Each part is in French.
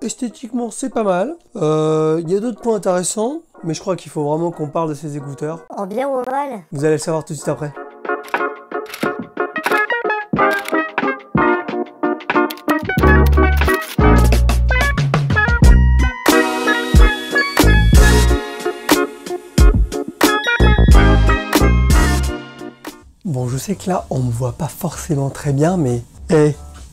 esthétiquement c'est pas mal. Il y a d'autres points intéressants, mais je crois qu'il faut vraiment qu'on parle de ces écouteurs. En bien ou en mal? Vous allez le savoir tout de suite après. Bon, je sais que là, on me voit pas forcément très bien, mais...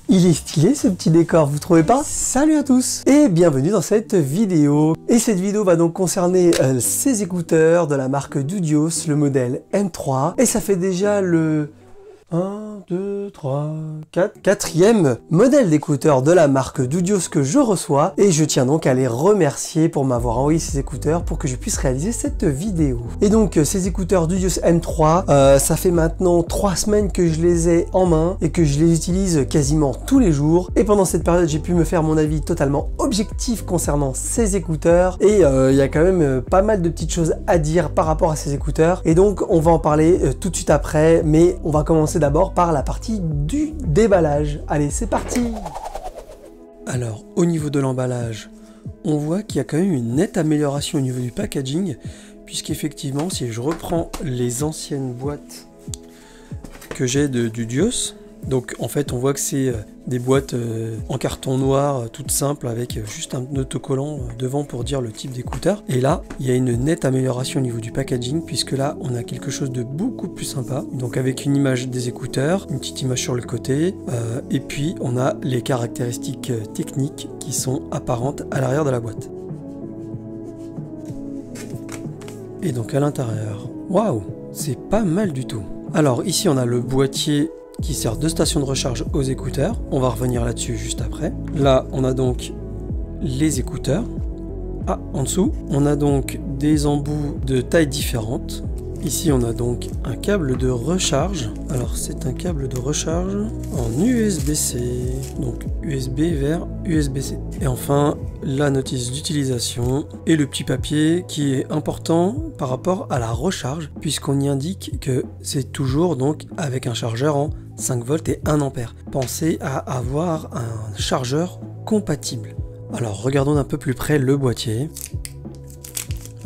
il est stylé ce petit décor, vous trouvez pas? Salut à tous et bienvenue dans cette vidéo. Et cette vidéo va donc concerner ces écouteurs de la marque Dudios, le modèle M3. Et ça fait déjà le 1, 2, 3, 4, quatrième modèle d'écouteurs de la marque Dudios que je reçois. Et je tiens donc à les remercier pour m'avoir envoyé ces écouteurs pour que je puisse réaliser cette vidéo. Et donc ces écouteurs Dudios M3, ça fait maintenant 3 semaines que je les ai en main et que je les utilise quasiment tous les jours. Et pendant cette période, j'ai pu me faire mon avis totalement objectif concernant ces écouteurs. Et il y a quand même pas mal de petites choses à dire par rapport à ces écouteurs. Et donc on va en parler tout de suite après, mais on va commencer d'abord par la partie du déballage. Allez, c'est parti! Alors, au niveau de l'emballage, on voit qu'il y a quand même une nette amélioration au niveau du packaging, puisqu'effectivement, si je reprends les anciennes boîtes que j'ai de Dudios, donc en fait on voit que c'est des boîtes en carton noir toutes simples avec juste un autocollant devant pour dire le type d'écouteur. Et là il y a une nette amélioration au niveau du packaging, puisque là on a quelque chose de beaucoup plus sympa, donc avec une image des écouteurs, une petite image sur le côté, et puis on a les caractéristiques techniques qui sont apparentes à l'arrière de la boîte. Et donc à l'intérieur, waouh, c'est pas mal du tout. Alors ici on a le boîtier qui sert de station de recharge aux écouteurs. On va revenir là-dessus juste après. Là, on a donc les écouteurs. Ah, en dessous, on a donc des embouts de tailles différentes. Ici, on a donc un câble de recharge. Alors, c'est un câble de recharge en USB-C. Donc, USB vers USB-C. Et enfin, la notice d'utilisation et le petit papier qui est important par rapport à la recharge, puisqu'on y indique que c'est toujours donc avec un chargeur en 5 volts et 1 ampère. Pensez à avoir un chargeur compatible. Alors, regardons d'un peu plus près le boîtier.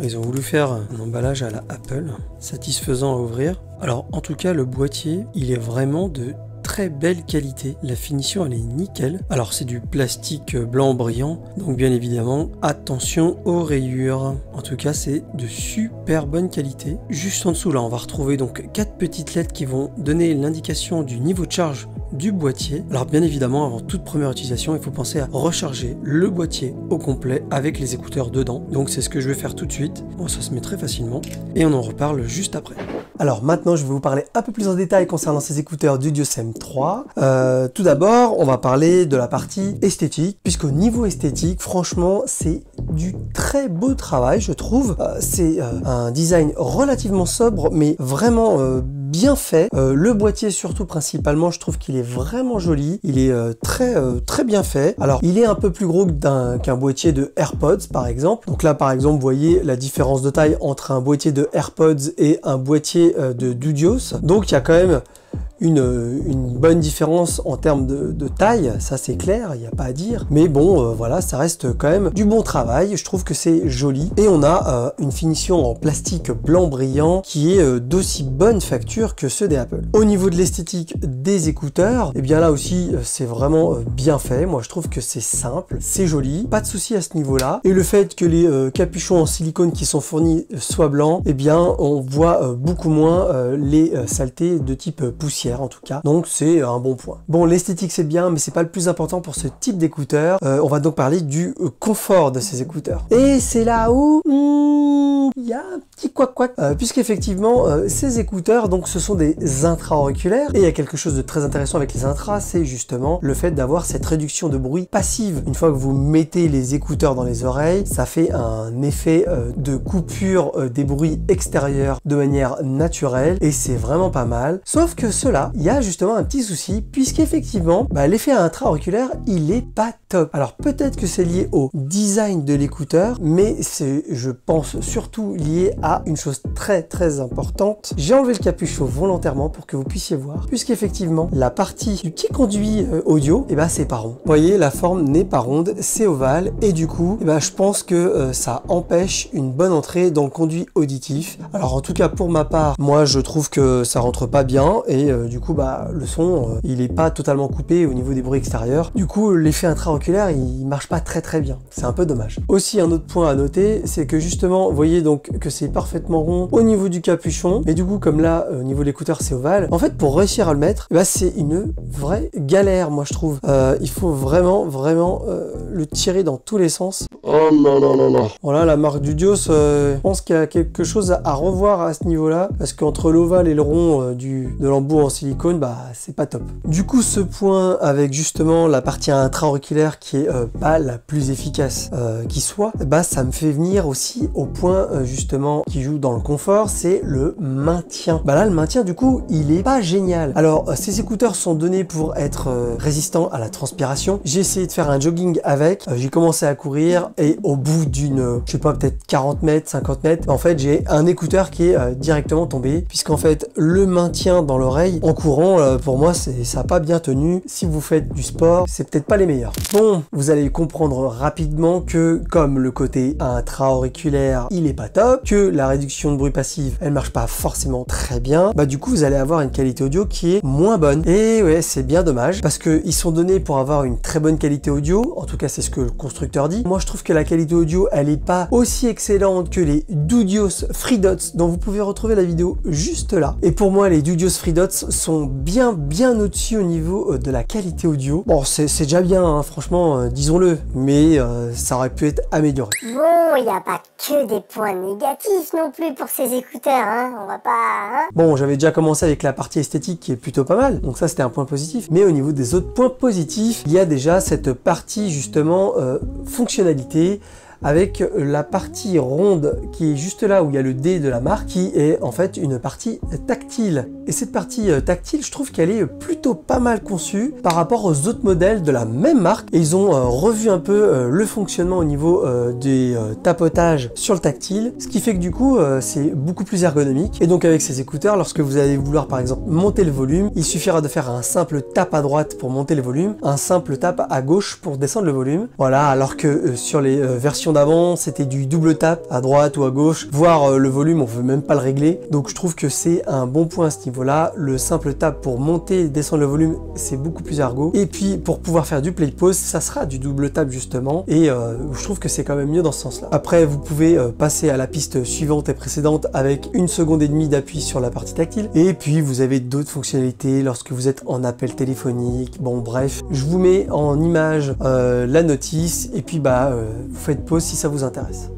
Ils ont voulu faire un emballage à la Apple, satisfaisant à ouvrir. Alors en tout cas le boîtier, il est vraiment de très belle qualité, la finition elle est nickel. Alors c'est du plastique blanc brillant, donc bien évidemment attention aux rayures. En tout cas c'est de super bonne qualité. Juste en dessous là on va retrouver donc 4 petites lettres qui vont donner l'indication du niveau de charge du boîtier. Alors bien évidemment avant toute première utilisation il faut penser à recharger le boîtier au complet avec les écouteurs dedans, donc c'est ce que je vais faire tout de suite. Bon, ça se met très facilement et on en reparle juste après. Alors maintenant je vais vous parler un peu plus en détail concernant ces écouteurs Dudios M3. Tout d'abord on va parler de la partie esthétique, puisqu'au niveau esthétique franchement c'est du très beau travail je trouve. C'est un design relativement sobre mais vraiment bien fait. Le boîtier surtout principalement je trouve qu'il est vraiment joli, il est très bien fait. Alors il est un peu plus gros qu'un boîtier de AirPods par exemple. Donc là par exemple vous voyez la différence de taille entre un boîtier de AirPods et un boîtier de Dudios. Donc il y a quand même une bonne différence en termes de taille, ça c'est clair, il n'y a pas à dire. Mais bon, voilà, ça reste quand même du bon travail, je trouve que c'est joli. Et on a une finition en plastique blanc brillant qui est d'aussi bonne facture que ceux des Apple. Au niveau de l'esthétique des écouteurs, et bien là aussi c'est vraiment bien fait. Moi je trouve que c'est simple, c'est joli, pas de souci à ce niveau-là. Et le fait que les capuchons en silicone qui sont fournis soient blancs, et bien on voit beaucoup moins les saletés de type poussière en tout cas, donc c'est un bon point. Bon, l'esthétique c'est bien mais c'est pas le plus important pour ce type d'écouteurs. On va donc parler du confort de ces écouteurs, et c'est là où il y a un petit couac puisqu'effectivement ces écouteurs donc ce sont des intra-auriculaires, et il y a quelque chose de très intéressant avec les intras, c'est justement le fait d'avoir cette réduction de bruit passive. Une fois que vous mettez les écouteurs dans les oreilles, ça fait un effet de coupure des bruits extérieurs de manière naturelle, et c'est vraiment pas mal. Sauf que cela, il y a justement un petit souci, puisqu'effectivement, l'effet intra-auriculaire, il est pas top. Alors peut-être que c'est lié au design de l'écouteur, mais c'est, je pense, surtout lié à une chose très très importante. J'ai enlevé le capuchon volontairement pour que vous puissiez voir, puisqu'effectivement, la partie du petit conduit audio, c'est pas rond. Vous voyez, la forme n'est pas ronde, c'est ovale, et du coup, je pense que ça empêche une bonne entrée dans le conduit auditif. Alors en tout cas, pour ma part, moi je trouve que ça rentre pas bien, et du coup, le son, il est pas totalement coupé au niveau des bruits extérieurs. Du coup, l'effet intra-auriculaire, il marche pas très très bien. C'est un peu dommage. Aussi, un autre point à noter, c'est que justement, vous voyez donc que c'est parfaitement rond au niveau du capuchon, mais du coup, comme là, au niveau de l'écouteur, c'est ovale. En fait, pour réussir à le mettre, c'est une vraie galère, moi je trouve. Il faut vraiment le tirer dans tous les sens. Oh non non non non. Voilà, la marque Dudios, je pense qu'il y a quelque chose à revoir à ce niveau-là, parce qu'entre l'ovale et le rond de l'embout en silicone, c'est pas top. Du coup, ce point avec justement la partie intra-auriculaire qui est pas la plus efficace qui soit, ça me fait venir aussi au point justement qui joue dans le confort, c'est le maintien. Là, le maintien, du coup, il est pas génial. Alors, ces écouteurs sont donnés pour être résistants à la transpiration. J'ai essayé de faire un jogging avec, j'ai commencé à courir et au bout d'une, je sais pas, peut-être 40 mètres, 50 mètres, en fait, j'ai un écouteur qui est directement tombé, puisqu'en fait, le maintien dans l'oreille en courant, pour moi, ça n'a pas bien tenu. Si vous faites du sport, c'est peut-être pas les meilleurs. Bon, vous allez comprendre rapidement que comme le côté intra-auriculaire, il est pas top, que la réduction de bruit passif, elle marche pas forcément très bien, du coup, vous allez avoir une qualité audio qui est moins bonne. Et ouais, c'est bien dommage, parce qu'ils sont donnés pour avoir une très bonne qualité audio, en tout cas, c'est ce que le constructeur dit. Moi, je trouve que la qualité audio, elle est pas aussi excellente que les Dudios FreeDots, dont vous pouvez retrouver la vidéo juste là. Et pour moi, les Dudios FreeDots sont bien au-dessus au niveau de la qualité audio. Bon, c'est déjà bien, hein, franchement, disons-le, mais ça aurait pu être amélioré. Bon, il n'y a pas que des points négatifs non plus pour ces écouteurs, hein, on va pas... Hein. Bon, j'avais déjà commencé avec la partie esthétique qui est plutôt pas mal, donc ça c'était un point positif, mais au niveau des autres points positifs, il y a déjà cette partie justement fonctionnalité, avec la partie ronde qui est juste là où il y a le D de la marque, qui est en fait une partie tactile. Et cette partie tactile, je trouve qu'elle est plutôt pas mal conçue par rapport aux autres modèles de la même marque. Et ils ont revu un peu le fonctionnement au niveau des tapotages sur le tactile, ce qui fait que du coup c'est beaucoup plus ergonomique. Et donc avec ces écouteurs, lorsque vous allez vouloir par exemple monter le volume, il suffira de faire un simple tap à droite pour monter le volume, un simple tap à gauche pour descendre le volume. Voilà, alors que sur les versions d'avant, c'était du double tap à droite ou à gauche, voire le volume, on veut même pas le régler. Donc je trouve que c'est un bon point à ce niveau-là. Le simple tap pour monter et descendre le volume, c'est beaucoup plus ergo. Et puis pour pouvoir faire du play-pause, ça sera du double tap justement. Et je trouve que c'est quand même mieux dans ce sens-là. Après, vous pouvez passer à la piste suivante et précédente avec 1,5 seconde d'appui sur la partie tactile. Et puis vous avez d'autres fonctionnalités lorsque vous êtes en appel téléphonique. Bon bref, je vous mets en image la notice et puis vous faites pause si ça vous intéresse.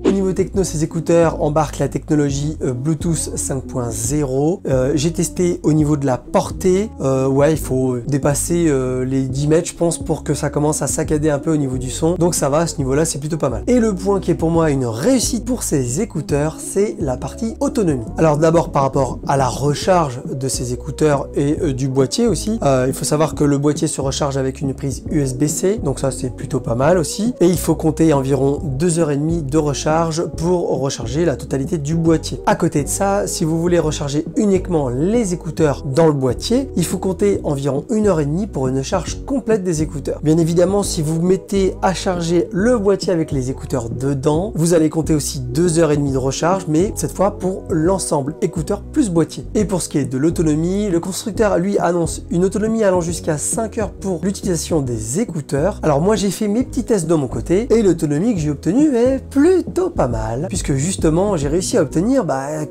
Au niveau techno, ces écouteurs embarquent la technologie Bluetooth 5.0. J'ai testé au niveau de la portée. Ouais, il faut dépasser les 10 mètres, je pense, pour que ça commence à saccader un peu au niveau du son. Donc ça va, à ce niveau-là, c'est plutôt pas mal. Et le point qui est pour moi une réussite pour ces écouteurs, c'est la partie autonomie. Alors d'abord, par rapport à la recharge de ces écouteurs et du boîtier aussi, il faut savoir que le boîtier se recharge avec une prise USB-C. Donc ça, c'est plutôt pas mal aussi. Et il faut compter environ 2h30 de recharge pour recharger la totalité du boîtier. À côté de ça, si vous voulez recharger uniquement les écouteurs dans le boîtier, il faut compter environ 1h30 pour une charge complète des écouteurs. Bien évidemment, si vous mettez à charger le boîtier avec les écouteurs dedans, vous allez compter aussi 2h30 de recharge, mais cette fois pour l'ensemble écouteurs plus boîtier. Et pour ce qui est de l'autonomie, le constructeur lui annonce une autonomie allant jusqu'à 5 heures pour l'utilisation des écouteurs. Alors moi j'ai fait mes petits tests de mon côté et l'autonomie que j'ai obtenue est plutôt pas mal, puisque justement j'ai réussi à obtenir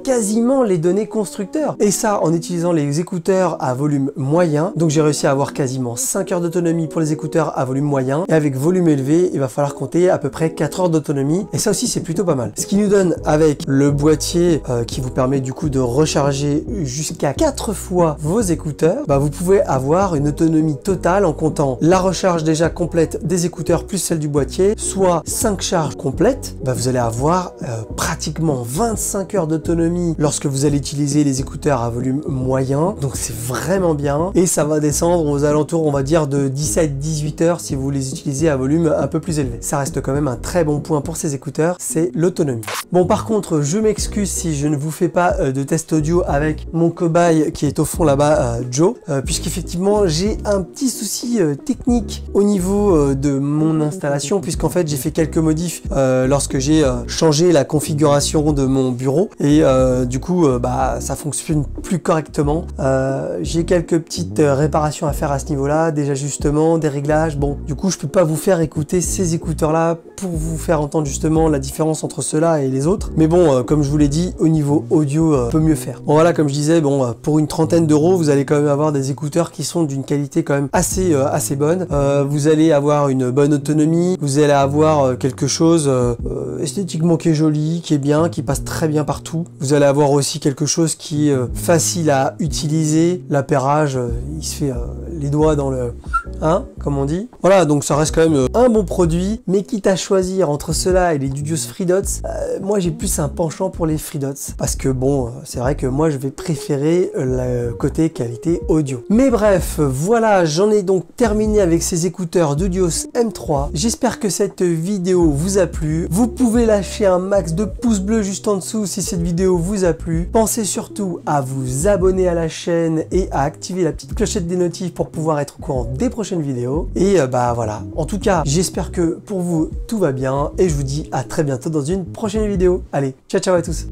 quasiment les données constructeurs, et ça en utilisant les écouteurs à volume moyen. Donc j'ai réussi à avoir quasiment 5 heures d'autonomie pour les écouteurs à volume moyen, et avec volume élevé il va falloir compter à peu près 4 heures d'autonomie, et ça aussi c'est plutôt pas mal. Ce qui nous donne avec le boîtier qui vous permet du coup de recharger jusqu'à 4 fois vos écouteurs, vous pouvez avoir une autonomie totale en comptant la recharge déjà complète des écouteurs plus celle du boîtier, soit 5 charges complètes. Vous allez avoir avoir pratiquement 25 heures d'autonomie lorsque vous allez utiliser les écouteurs à volume moyen, donc c'est vraiment bien, et ça va descendre aux alentours, on va dire, de 17-18 heures si vous les utilisez à volume un peu plus élevé. Ça reste quand même un très bon point pour ces écouteurs, c'est l'autonomie. Bon, par contre, je m'excuse si je ne vous fais pas de test audio avec mon cobaye qui est au fond là-bas, Joe, puisqu'effectivement j'ai un petit souci technique au niveau de mon installation, puisqu'en fait j'ai fait quelques modifs lorsque j'ai changé la configuration de mon bureau, et du coup bah ça fonctionne plus correctement. J'ai quelques petites réparations à faire à ce niveau-là, des ajustements, des réglages. Bon, du coup je peux pas vous faire écouter ces écouteurs-là pour vous faire entendre justement la différence entre ceux-là et les autres, mais bon, comme je vous l'ai dit, au niveau audio, peut mieux faire. Bon voilà, comme je disais, bon, pour une trentaine d'euros, vous allez quand même avoir des écouteurs qui sont d'une qualité quand même assez bonne. Vous allez avoir une bonne autonomie, vous allez avoir quelque chose esthétiquement qui est joli, qui est bien, qui passe très bien partout. Vous allez avoir aussi quelque chose qui est facile à utiliser. L'appairage, il se fait les doigts dans le... hein, comme on dit. Voilà, donc ça reste quand même un bon produit, mais quitte à choisir entre cela et les Dudios FreeDots, moi j'ai plus un penchant pour les FreeDots, parce que bon, c'est vrai que moi je vais préférer le côté qualité audio. Mais bref, voilà, j'en ai donc terminé avec ces écouteurs Dudios M3. J'espère que cette vidéo vous a plu. Vous pouvez lâcher un max de pouces bleus juste en dessous si cette vidéo vous a plu. Pensez surtout à vous abonner à la chaîne et à activer la petite clochette des notifs pour pouvoir être au courant des prochaines vidéos. Et bah voilà, en tout cas, j'espère que pour vous tout va bien et je vous dis à très bientôt dans une prochaine vidéo. Allez, ciao ciao à tous.